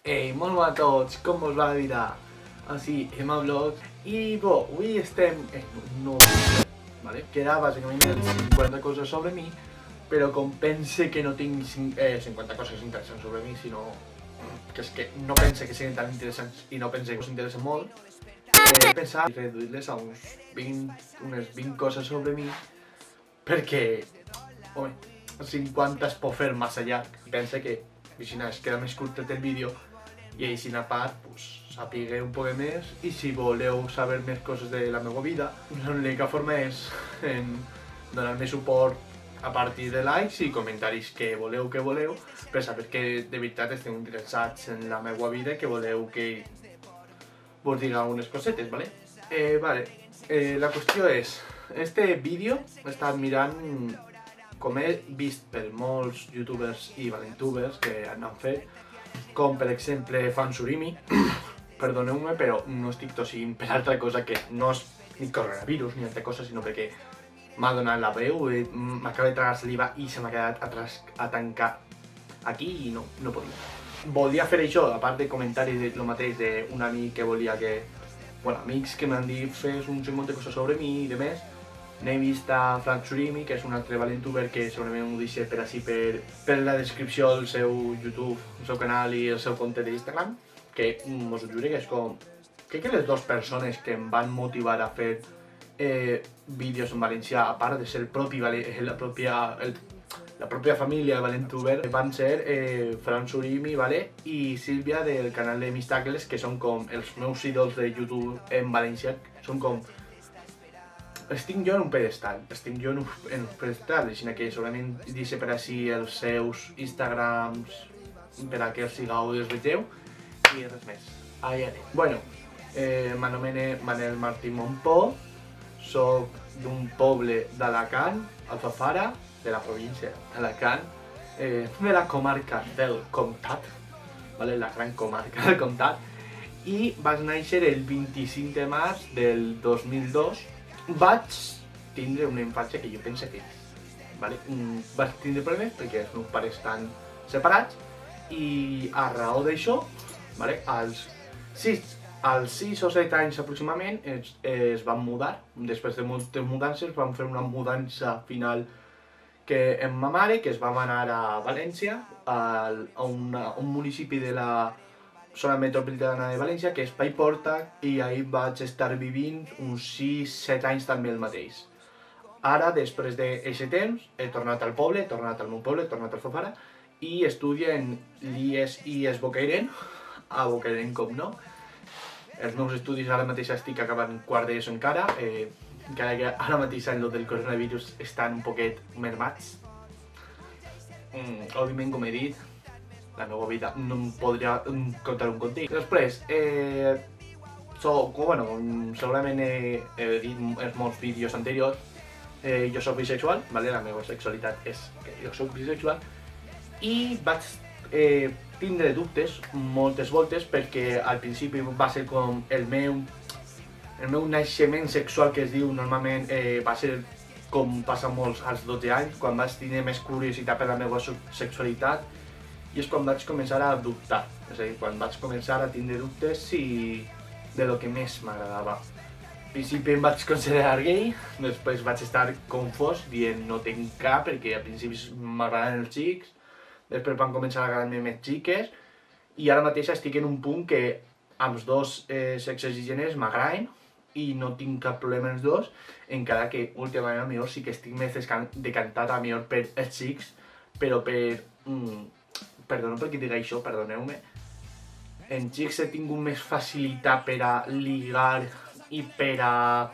Ei, molt bona a tots, com us va la vida? Així, Emma Vlogs. I bo, avui estem en un nou vídeo, ¿vale? Que era bàsicament el 50 coses sobre mi, però com pense que no tinc 50 coses interessants sobre mi, sinó que és que no pense que siguin tan interessants i no pense que us interessen molt, he pensat reduir-les a unes 20 coses sobre mi, perquè, home, 50 es pot fer massa llarg. Pensa que així es queda més curtet el vídeo i així a part sapigueu un poc més, i si voleu saber més coses de la meva vida, l'única forma és donar-me suport a partir de likes i comentaris que voleu, per saber que de veritat esteu interessats en la meva vida i que voleu que vos diga unes cosetes, ¿vale? La qüestió és, este vídeo he estat mirant com he vist per molts youtubers i valentubers que han fet, com per exemple Fansurimi. Perdoneu-me, però no estic tossint per altra cosa que no és ni coronavirus ni altra cosa, sinó perquè m'ha donat la veu, m'acaba de tragar saliva i se m'ha quedat a tancar aquí i no podia. Volia fer això, a part de comentaris de lo mateix d'un amic que volia que... Bueno, amics que m'han dit fes un munt de coses sobre mi i demés. N'he vist a Frank Surimi, que és un altre valentuber que segurament ho deixé per així per la descripció del seu YouTube, el seu canal i el seu compte d'Instagram, que us ho juro que és com... Crec que les dues persones que em van motivar a fer vídeos en valencià, a part de ser la pròpia família de valentuber, van ser Frank Surimi, i Sílvia del canal de Mistacles, que són com els meus ídols de YouTube en valencià. Són com... Estic jo en un pedestal, així que segurament deixo per així els seus Instagrams per a que els sigau i els vegeu, i res més. Allà anem. Bueno, m'anomene Manel Martí Montpó, soc d'un poble d'Alacant, Alfafara, de la província d'Alacant, de la comarca del Comtat, la gran comarca del Comtat, i vaig néixer el 25 de març del 2002. Vaig tindre una infància que jo penso que vaig tindre problemes perquè els meus pares estan separats i a raó d'això, als 6 o 7 anys aproximadament es van mudar. Després de moltes mudances van fer una mudança final que amb ma mare, que es vam anar a València, a un municipi de la zona metropolitana de València, que és Paiporta, i ahir vaig estar vivint uns 6-7 anys també el mateix. Ara, després d'aquest temps, he tornat al poble, he tornat al meu poble, he tornat a Alfafara, i estudio en l'IES IES Bocairent, a Bocairent com no. Els meus estudis ara mateix estic acabant quart d'ESO encara que ara mateix en el del coronavirus estan un poquet mermats. Òbviament, com he dit, la meva vida no em podria contar un conte. Després, segurament he dit en molts vídeos anteriors, jo soc bisexual, la meva sexualitat és que jo soc bisexual, i vaig tindre dubtes moltes voltes perquè al principi va ser com el meu naixement sexual, que es diu normalment, va ser com passa molts als 12 anys, quan vaig tenir més curiositat per la meva sexualitat, i és quan vaig començar a dubtar, és a dir, quan vaig començar a tindre dubtes de lo que més m'agradava. Al principi em vaig considerar gay, després vaig estar confós dient no tinc cap, perquè al principi m'agraden els xics, després van començar a agradar-me més xiques, i ara mateix estic en un punt que amb els dos sexes i gèneres m'agraden i no tinc cap problema amb els dos, encara que últimament a millor sí que estic més decantat a millor per els xics, però perdoneu per que digui això, perdoneu-me. En xics he tingut més facilitat per a ligar i per a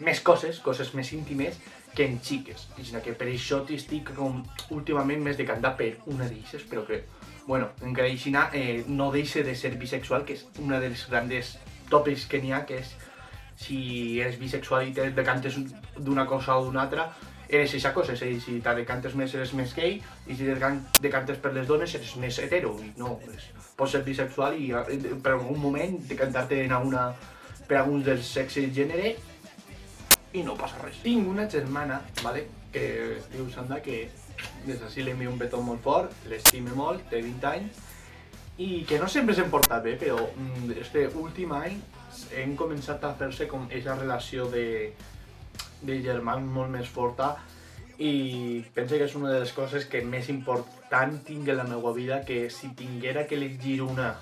més coses més íntimes que en xiques. Així que per això estic últimament més decantat per una d'eixes, però que, encara així no deixa de ser bisexual, que és una dels grans tòpics que n'hi ha, que és si eres bisexual i te decantes d'una cosa o d'una altra, eres aquesta cosa, és a dir, si te decantes més eres més gay, i si te decantes per les dones eres més hetero, i no, pots ser bisexual i per algun moment decantar-te per algun dels sexes i gènere i no passa res. Tinc una germana, que es diu Sandra, que des d'ací li envio un petó molt fort, l'estime molt, té 20 anys, i que no sempre s'hem portat bé, però este últim any hem començat a fer-se com aquesta relació de germans molt més forta i penso que és una de les coses que més important tinc en la meva vida, que si tinguera que elegir una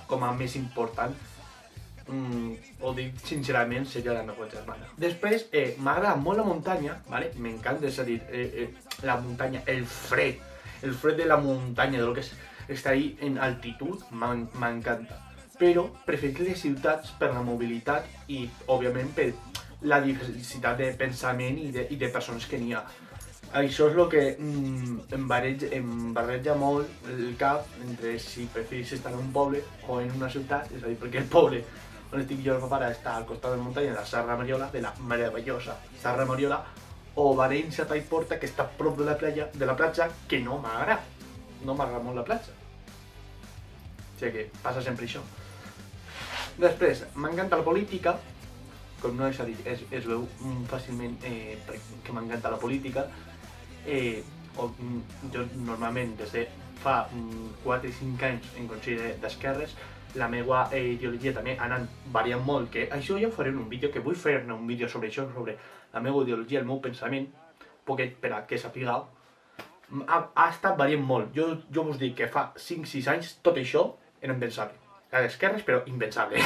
com a més important, ho dic sincerament, seria la meva germana. Després, m'agrada molt la muntanya, ¿vale? M'encanta, és a dir, la muntanya, el fred de la muntanya, de lo que és estar ahí en altitud, m'encanta. Però prefereixo les ciutats per la mobilitat i, òbviament, per la diversitat de pensament i de persones que n'hi ha. Això és el que em barreja molt el cap entre si preferís estar en un poble o en una ciutat, és a dir, perquè el poble on estic jo, el meu pare, està al costat de la muntanya de la Serra Mariola, de la meravellosa Serra Mariola, o València Paiporta, que està a prop de la platja, que no m'agrada. No m'agrada molt la platja. O sigui que passa sempre això. Després, m'encanta la política, com no és a dir, es veu fàcilment que m'encanta la política. Jo normalment des de fa 4 i 5 anys em considero d'esquerres. La meva ideologia també ha anat variant molt, que això ja ho faré en un vídeo, que vull fer-ne un vídeo sobre això, sobre la meva ideologia, el meu pensament, poquet per a que sapigueu. Ha estat variant molt. Jo vos dic que fa 5-6 anys tot això era impensable. A l'esquerres, però impensable.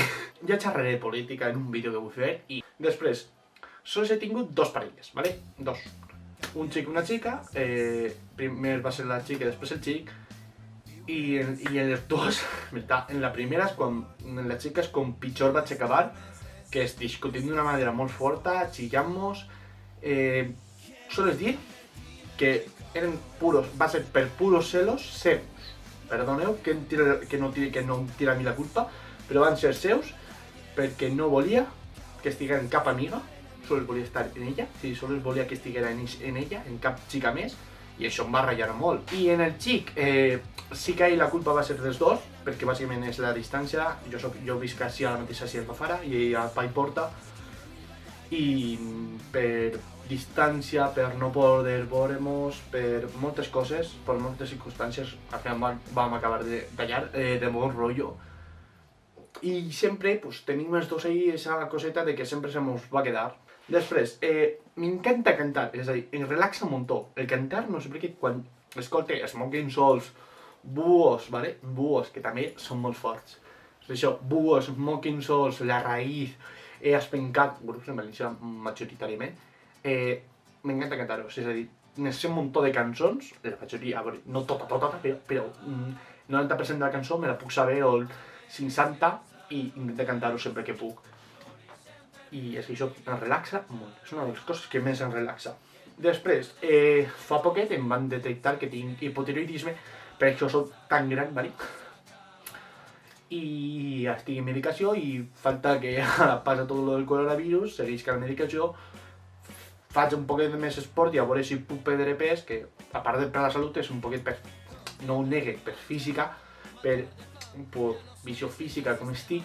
Ja xerraré de política en un vídeo que vull fer i després, sols he tingut 2 parelles, ¿vale? 2. Un xic i una xica, primer va ser la xica i després el xic, i en les dos, en la primera, en la xica és com pitjor vaig acabar, que és discutint d'una manera molt forta, chillamos, sols dir que va ser per puros celos seus. Perdoneu que no em tira a mi la culpa, però van ser seus perquè no volia que estiguera en cap amiga, sols volia estar en ella, sí, sols volia que estiguera en ella, en cap xica més, i això em va ratllar molt. I en el xic, sí que la culpa va ser dels dos, perquè bàsicament és la distància, jo visc a la mateixa Sierra Fara i ella a Paiporta, i per distància, per no poder veure-nos, per moltes coses, per moltes circumstàncies, al final vam acabar de tallar de bon rotllo. I sempre tenim els dos ahí esa coseta de que sempre se mos va quedar. Després, m'encanta cantar, és a dir, em relaxa un muntó. El cantar, no sé per què, quan escolte Smoking Souls, Búhos, ¿vale? Búhos, que també són molt forts. Això, Búhos, Smoking Souls, La Raíz, Espencat, grups en valencià majoritàriament, m'encanta cantar-los, és a dir, me sé un muntó de cançons, la majoria, no tota, però 90% de la cançó me la puc saber o el 50 i intento cantar-ho sempre que puc. I és que això em relaxa molt, és una de les coses que més em relaxa. Després, fa poquet em van detectar que tinc hipotiroidisme, per això soc tan gran, ¿vale? I estic en medicació i falta que passa tot el coronavirus, segueix la medicació, faig un poquet més esport i a veure si puc perdre pes, que a part de per la salut és un poquet per, no ho negue, per física, per visió física com estic,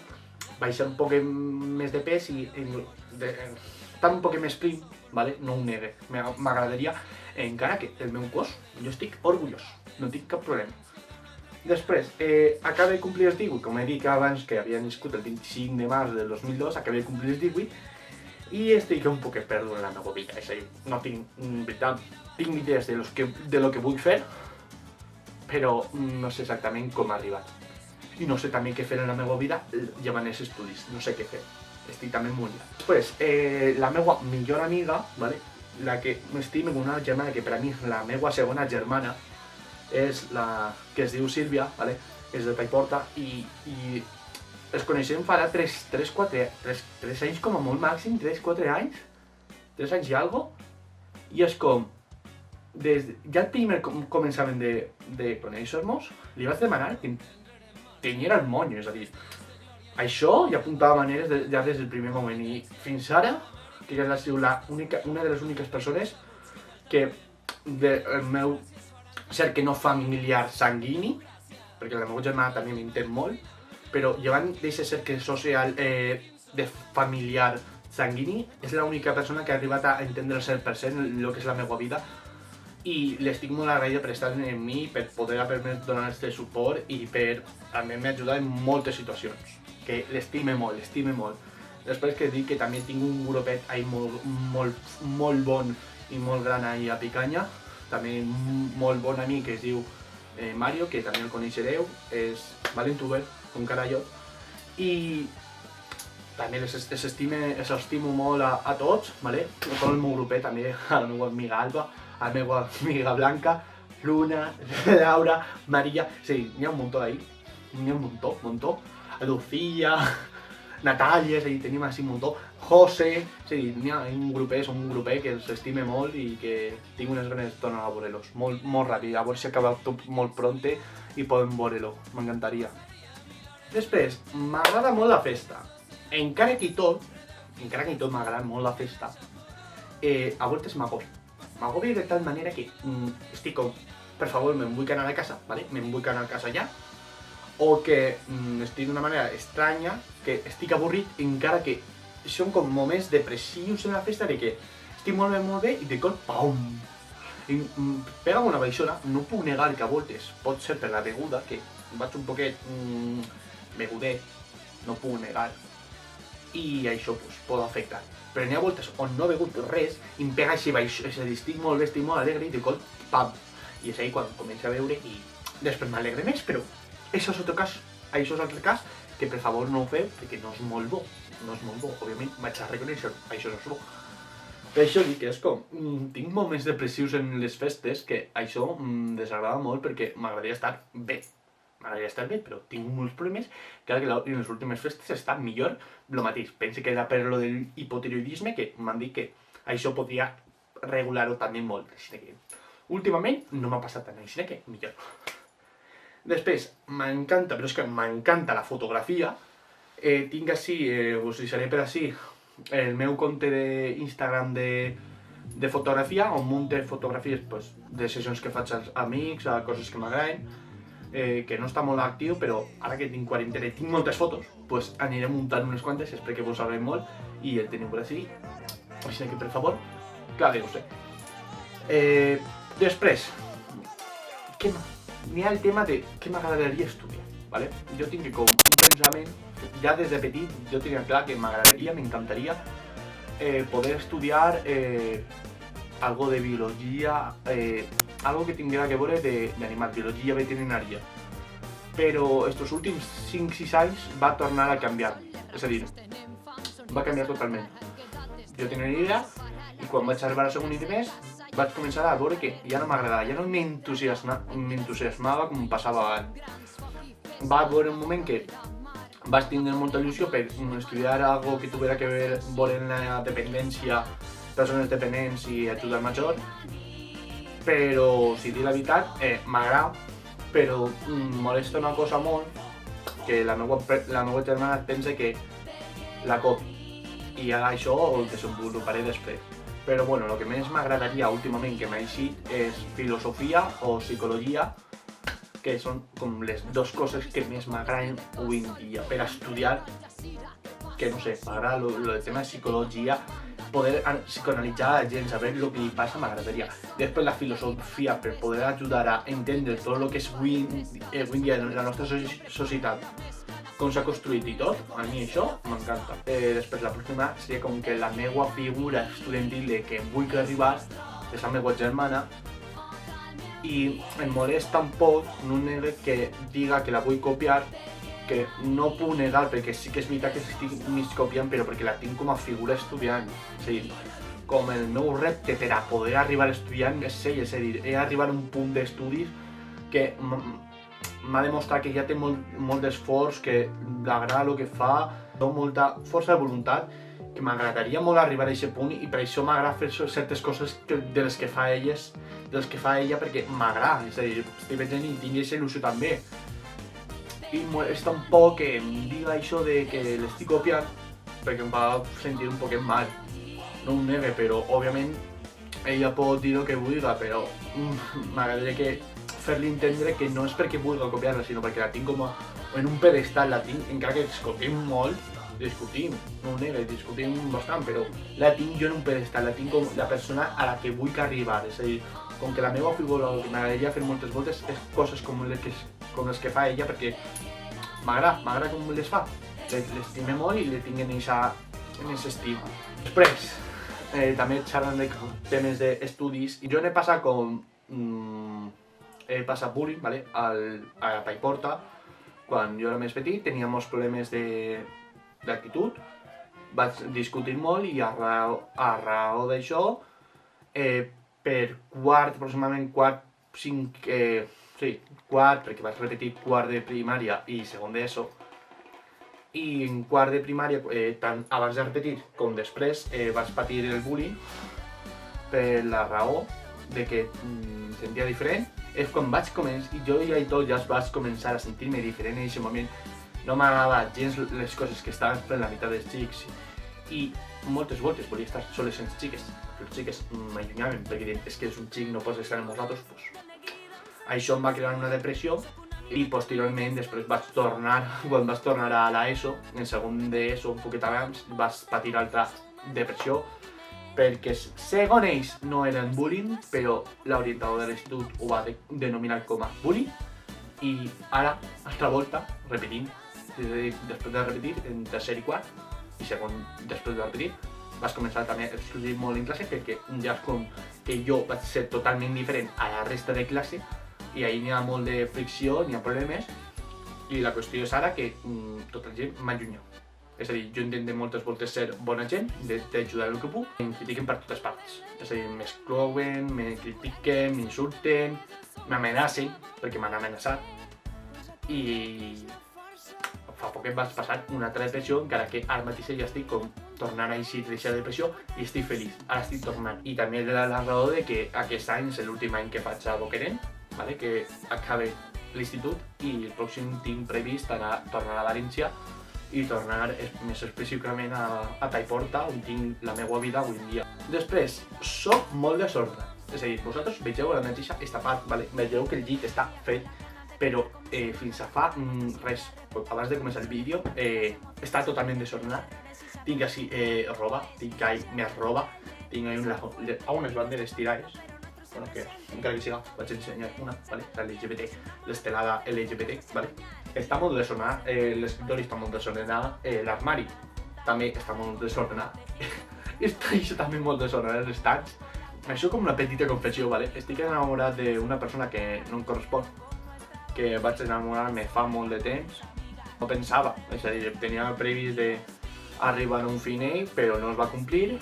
baixar un poquet més de pes i estar un poquet més prim, ¿vale? No ho negue, m'agradaria, encara que el meu cos, jo estic orgullós, no tinc cap problema. Després, acaba de complir els 18, com he dit abans que havia nascut el 25 de març del 2002, acaba de complir els 18 i estic un poquet perdut en la meva vida, és a dir, no tinc, veritat, tinc idees de lo que vull fer, però no sé exactament com arribar. I no sé també què fer en la meva vida llevant els estudis, no sé què fer, estic també molt lligat. Després, la meva millor amiga, ¿vale? La que m'estime com una germana, que per a mi és la meva segona germana, és la que es diu Sílvia, ¿vale? És de Paiporta i els coneixem farà 3 anys com a molt màxim, 3-4 anys, 3 anys i algo, i és com, ja el primer començament de conèixer-nos, li vaig demanar que tenia el monyo, és a dir, això ja apuntava maneres ja des del primer moment i fins ara, que ja ha sigut una de les úniques persones que del meu cert que no familiar sanguini, perquè la meva germana també m'entén molt, però llevant d'aquest cercle social de familiar sanguini, és l'única persona que ha arribat a entendre al 100% el que és la meva vida i l'estic molt agraïda per estar en mi, per poder haver-me donat aquest suport i per també m'ajudar en moltes situacions, que l'estime molt, l'estime molt. Després que dic que també tinc un grupet ahí molt bon i molt gran ahí a Picanya, també un molt bon amic que es diu Mario, que també el coneixereu, és valentuber, com cara jo, i també els estimo molt a tots, ¿vale? Tot el meu grupet també, a la meva amiga Alba, a la meva amiga Blanca, Luna, Laura, Maria, sí, n'hi ha un muntó ahí, n'hi ha un muntó, a Lucía, Natàlia, és a dir, tenim així un muntó, José, és a dir, n'hi ha un grupet que els estime molt i que tinc unes ganes de tornar a veure-los, molt ràpid, a veure si acaba tot molt pronte i podem veure-lo, m'encantaria. Després, m'agrada molt la festa, encara que tot m'agrada molt la festa, a voltes m'agobia de tal manera que estic com, per favor, me'n vull anar a casa, ¿vale? Me'n vull anar a casa ja, o que estic d'una manera estranya, que estic avorrit, encara que són com moments depressius en la festa, de que estic molt bé i de cop, pam! Pega una baixona, no puc negar que a voltes pot ser per la beguda, que vaig un poquet beguder, no puc negar, i això pot afectar. Però n'hi ha voltes on no he begut res i em pega així baix, és a dir, estic molt bé, estic molt alegre i de cop, pam! I és ahí quan començo a beure i després m'alegre més, però això és altre cas que per favor no ho feu perquè no és molt bo, òbviament vaig a reconèixer, això no és bo. Per això dic que és com, tinc moments depressius en les festes que això em desagrada molt perquè m'agradaria estar bé, però tinc molts problemes que ara que en les últimes festes està millor el mateix. Penso que era per lo del hipotiroidisme que m'han dit que això podria regular-ho també molt, així que últimament no m'ha passat tant, així que millor. Després, m'encanta, però és que m'encanta la fotografia. Tinc així, us deixaré per així, el meu compte d'Instagram de fotografia, on munte fotografies de sessions que faig als amics, a coses que m'agraden, que no està molt actiu, però ara que tinc quarantena i tinc moltes fotos, doncs aniré muntant unes quantes, espero que vos agradin molt, i el teniu per així, així que per favor, claveu-se. Després, n'hi ha el tema de què m'agradaria estudiar, ¿vale? Jo tinc com un pensament, ja des de petit jo tenia clar que m'encantaria poder estudiar algo de biologia, algo que tinguera que veure d'animals, biologia veterinària. Però estos últims 5-6 anys va tornar a canviar, és a dir, va canviar totalment. Jo tenia una idea i quan vaig arribar al segon any de mes vaig començar a veure que ja no m'agradava, ja no m'entusiasmava com passava abans. Va haver un moment que vaig tindre molta il·lusió per estudiar algo que tuviera que veure en la dependència, persones dependents i ajuda al major, però si dic la veritat, m'agrada, però molesta una cosa molt, que la meva germana pensa que la copi, i això ho desenvoluparé després. Però bueno, el que més m'agradaria últimament que m'ha eixit és filosofia o psicologia, que són com les dues coses que més m'agraden avui en dia per estudiar, que no sé, m'agrada el tema de psicologia, poder psicoanalitzar a la gent, saber el que li passa, m'agradaria. Després la filosofia, per poder ajudar a entendre tot el que és avui en dia en la nostra societat, com s'ha construït i tot, a mi això m'encanta. Després la pròxima seria com que la meva figura estudiantil de que vull arribar és la meva germana, i em molesta un poc, no negue que diga que la vull copiar, que no puc negar perquè sí que és veritat que estic mig copiant, però perquè la tinc com a figura estudiant. És a dir, com el meu repte per a poder arribar estudiant és ell, és a dir, he arribat a un punt d'estudis que m'ha demostrat que ja té molt d'esforç, que l'agrada el que fa, molta força de voluntat, que m'agradaria molt arribar a aquest punt i per això m'agrada fer certes coses de les que fa ella perquè m'agrada, és a dir, estic veient i tinc aquesta il·lusió també. I molesta un poc que em diga això de que l'estic copiant perquè em va sentir un poquet mal. No ho negue, però òbviament ella pot dir el que vulgui, però m'agradaria que fer-li entendre que no és perquè vulgui copiar-la, sinó perquè la tinc com en un pedestal, la tinc, encara que discutim molt, no ho negue, discutim bastant, però la tinc jo en un pedestal, la tinc com la persona a la que vull arribar, és a dir, com que la meva figura m'agradaria fer moltes voltes, és coses com les que fa ella, perquè m'agrada com les fa. L'estime molt i le tinc en aquesta estima. Després, també xerrant de temes d'estudis, jo n'he passat bullying, ¿vale? A Paiporta. Quan jo era més petit tenia molts problemes d'actitud, vaig discutir molt i a raó d'això, per aproximadament quart, perquè vaig repetir quart de primària i segon d'ESO, i en quart de primària, tant abans de repetir com després, vaig patir el bullying per la raó de que em sentia diferent. És quan vaig començar, i jo ja vaig començar a sentir-me diferent en aquest moment. No m'agradava gens les coses que estaven fent la meitat dels xics i moltes voltes volia estar soles sense xiques, però els xiques m'allunyaven perquè deien és que és un xic, no pots estar amb nosaltres. Això em va crear una depressió i posteriorment després quan vaig tornar a l'ESO, en segon d'ESO, un poquet abans, vaig patir altra depressió perquè segons ells no eren bullying, però l'orientador de l'institut ho va denominar com a bullying i ara, altra volta, repetint, després de repetir en tercer i quart i segon després de repetir, vaig començar també a estudiar molt en classe perquè ja és com que jo vaig ser totalment diferent a la resta de classe i ahir n'hi ha molt de fricció, n'hi ha problemes i la qüestió és ara que tota la gent m'allunya. És a dir, jo intento moltes voltes ser bona gent, d'ajudar el que puc, em critiquen per totes parts. És a dir, m'exclouen, me critiquen, m'insulten, m'amenacen, perquè m'han amenaçat. I fa poquet vaig passar una altra depressió, encara que ara mateix ja estic com tornant a eixir d'aquesta depressió i estic feliç, ara estic tornant. I també la raó de que aquest any és l'últim any que faig a Boquerent, que acabe l'institut i el pròxim tinc previst tornar a València i tornar més específicament a Paiporta, on tinc la meva vida avui en dia. Després, soc molt desordenat. És a dir, vosaltres vegeu la mateixa esta part, vegeu que el llit està fet, però fins a fa res, abans de començar el vídeo, està totalment desordenat. Tinc així roba, tinc ahí més roba, tinc ahí unes banderes tirades, bueno, que encara que siga, vaig ensenyar una, la LGBT, l'estelada LGBT, està molt desordenat, l'escriptori està molt desordenat, l'armari també està molt desordenat, això també molt desordenat, els estanys. Això com una petita confessió, estic enamorat d'una persona que no em correspon, que vaig enamorar-me fa molt de temps, no pensava, és a dir, tenia previst d'arribar a un finell, però no es va complir,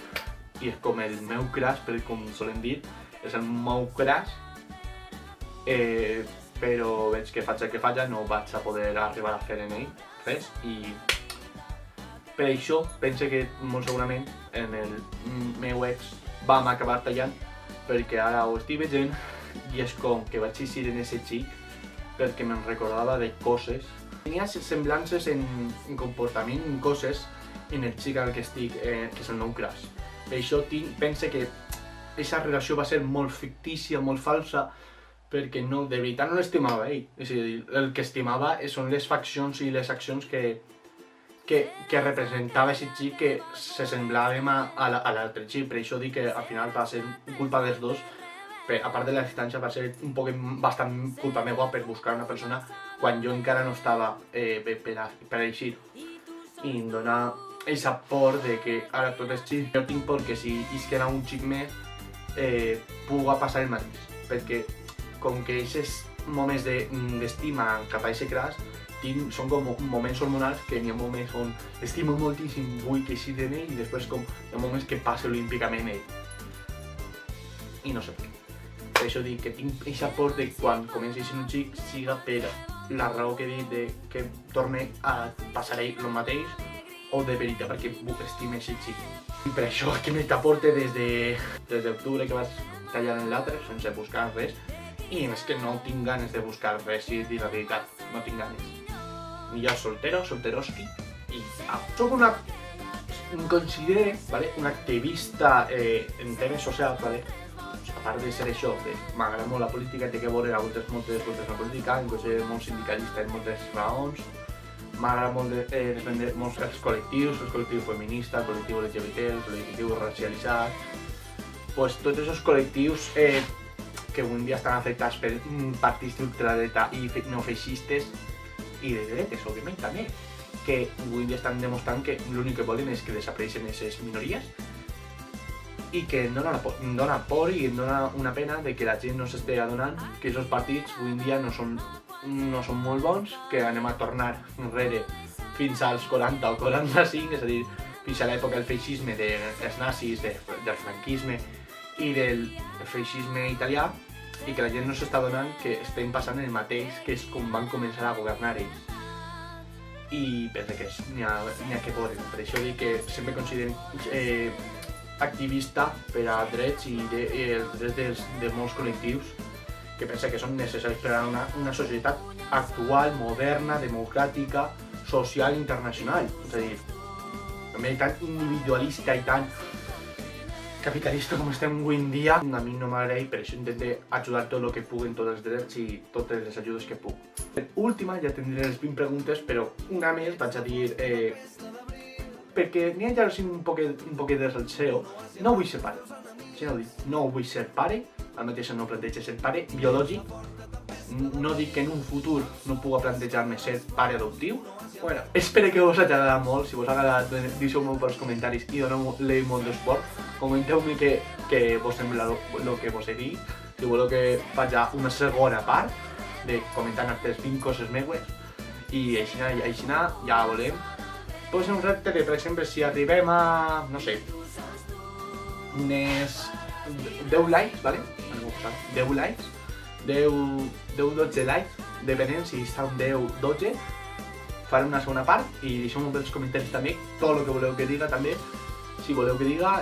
i és com el meu crush, com solen dir, és el meu crush, però veig que faig el que faig, no vaig a poder arribar a fer en ell res i per això penso que molt segurament en el meu ex vam acabar tallant perquè ara ho estic veient i és com que vaig eixir en aquest xic perquè me'n recordava de coses. Tenia semblances en comportament, en coses, en el xic al que estic, que és el meu crush. Per això penso que aquesta relació va ser molt fictícia, molt falsa, perquè no, de veritat no l'estimava ell. És a dir, el que estimava són les faccions i les accions que representava aquest xic que se semblàvem a l'altre xic. Per això dic que al final va ser culpa dels dos, a part de la distància va ser bastant culpa meva per buscar una persona quan jo encara no estava per eixir. I em dona aquesta por de que ara tot és xic. Jo tinc por que si isquen a un xic més puga passar el mateix, perquè com que aquests moments d'estima cap a aquest crush són com moments hormonals que n'hi ha moments on estimo moltíssim, vull que eixir d'ell i després com hi ha moments que passa olímpicament ell. I no sé per què. Per això dic que tinc aquesta por de quan comenci a eixir un xic siga per la raó que he dit de que torni a passar ell el mateix o de veritat perquè estime aquest xic. I per això que me t'aporte des d'octubre que vaig tallar en l'altre sense buscar res i és que no tinc ganes de buscar res, si dir la veritat, no tinc ganes. Ni jo soltero, solteroski i soc em considero un activista en temes socials, a part de ser això, m'agrada molt la política, té que veure moltes voltes la política, em considero molt sindicalista en moltes raons, m'agrada molt defendre molts col·lectius, el col·lectiu feminista, el col·lectiu LGBT, el col·lectiu racialitzat. Tots aquests col·lectius que avui en dia estan afectats per partits d'ultradreta i neofeixistes i de dretes, òbviament, també, que avui en dia estan demostrant que l'únic que volen és que desapareixen aquestes minories i que em dona por i em dona una pena de que la gent no s'estigui adonant que aquests partits avui en dia no són molt bons, que anem a tornar enrere fins als 40 o 45, és a dir, fins a l'època del feixisme dels nazis, del franquisme i del feixisme italià, i que la gent no s'està adonant que estem passant el mateix que és com van començar a governar ells. I penso que n'hi ha que veure, per això dic que sempre considero activista per a drets i els drets de molts col·lectius que pensa que són necessaris per a una societat actual, moderna, democràtica, social i internacional. És a dir, també tan individualista i tan capitalista com estem avui en dia, a mi no m'agrada i per això intento ajudar tot el que puc en tots els drets i totes les ajudes que puc. Per última, ja tindré les 20 preguntes, però una més vaig a dir perquè n'hi ha ja un poquet de salseo, no vull ser pare. No vull ser pare, al mateix no planteja ser pare biològic, no dic que en un futur no pugui plantejar-me ser pare adoptiu. Bueno, espero que us hagi agradat molt, si us ha agradat deixeu-m'ho pels comentaris i doneu-li molt d'esport. Comenteu-me què vos sembla el que vos he dit, si voleu que faig una segona part de comentant aquestes 20 coses meues i així ja volem. Pot ser un repte de, per exemple, si arribem a, no sé, unes 10 likes, ¿vale? 10 likes, 10-12 likes, depenent si està un 10-12, faré una segona part i deixeu-me pels comentaris també tot el que voleu que diga també, si voleu que diga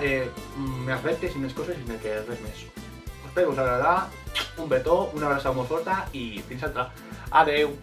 més reptes i més coses i que res més. Espero que us agrada, un petó, una abraçada molt forta i fins altra. Adeu!